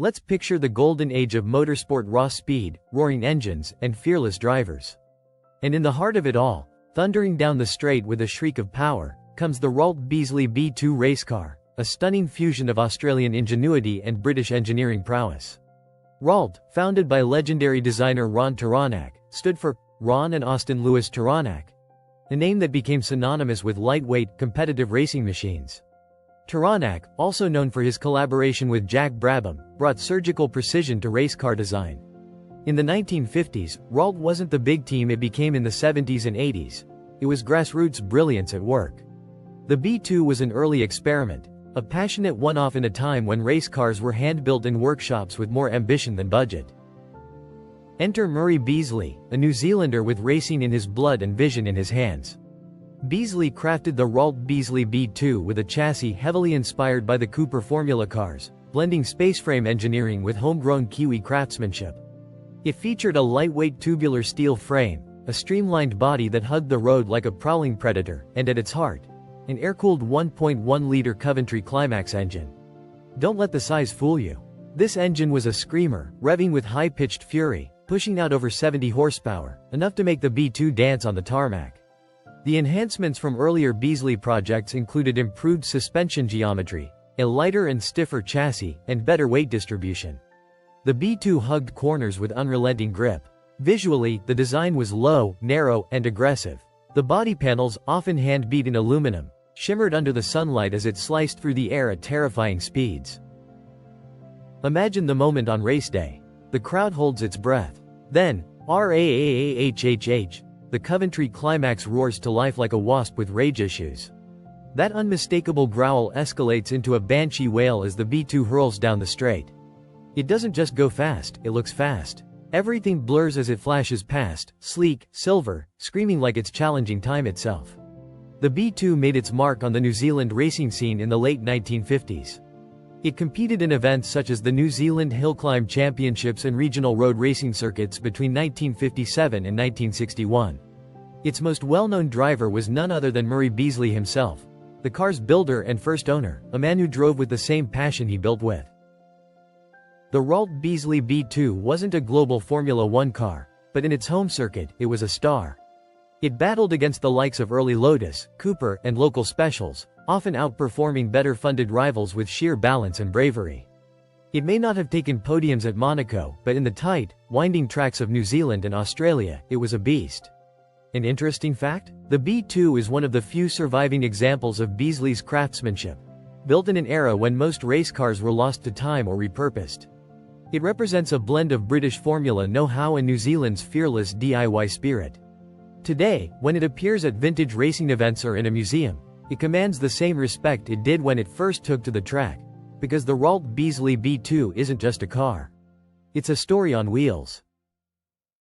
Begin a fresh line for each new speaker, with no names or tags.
Let's picture the golden age of motorsport: raw speed, roaring engines, and fearless drivers. And in the heart of it all, thundering down the straight with a shriek of power, comes the Ralt Beasley B-2 race car, a stunning fusion of Australian ingenuity and British engineering prowess. Ralt, founded by legendary designer Ron Taranaki, stood for Ron and Austin Lewis Taranaki, a name that became synonymous with lightweight, competitive racing machines. Taranaki, also known for his collaboration with Jack Brabham, brought surgical precision to race car design. In the 1950s, Ralt wasn't the big team it became in the 70s and 80s. It was grassroots brilliance at work. The B-2 was an early experiment, a passionate one-off in a time when race cars were hand-built in workshops with more ambition than budget. Enter Murray Beasley, a New Zealander with racing in his blood and vision in his hands. Beasley crafted the Ralt Beasley B-2 with a chassis heavily inspired by the Cooper Formula cars, blending spaceframe engineering with homegrown Kiwi craftsmanship. It featured a lightweight tubular steel frame, a streamlined body that hugged the road like a prowling predator, and at its heart, an air-cooled 1.1-liter Coventry Climax engine. Don't let the size fool you. This engine was a screamer, revving with high-pitched fury, pushing out over 70 horsepower, enough to make the B-2 dance on the tarmac. The enhancements from earlier Beasley projects included improved suspension geometry, a lighter and stiffer chassis, and better weight distribution. The B-2 hugged corners with unrelenting grip. Visually, the design was low, narrow, and aggressive. The body panels, often hand-beat in aluminum, shimmered under the sunlight as it sliced through the air at terrifying speeds. Imagine the moment on race day. The crowd holds its breath. Then, RAAAHHH, the Coventry Climax roars to life like a wasp with rage issues. That unmistakable growl escalates into a banshee wail as the B-2 hurls down the straight. It doesn't just go fast, it looks fast. Everything blurs as it flashes past, sleek, silver, screaming like it's challenging time itself. The B-2 made its mark on the New Zealand racing scene in the late 1950s. It competed in events such as the New Zealand Hill Climb Championships and regional road racing circuits between 1957 and 1961. Its most well-known driver was none other than Murray Beasley himself, the car's builder and first owner, a man who drove with the same passion he built with. The Ralt Beasley B-2 wasn't a global Formula One car, but in its home circuit, it was a star. It battled against the likes of early Lotus, Cooper, and local specials, often outperforming better-funded rivals with sheer balance and bravery. It may not have taken podiums at Monaco, but in the tight, winding tracks of New Zealand and Australia, it was a beast. An interesting fact? The B-2 is one of the few surviving examples of Beasley's craftsmanship, built in an era when most race cars were lost to time or repurposed. It represents a blend of British Formula know-how and New Zealand's fearless DIY spirit. Today, when it appears at vintage racing events or in a museum, it commands the same respect it did when it first took to the track, because the Ralt Beasley B-2 isn't just a car. It's a story on wheels.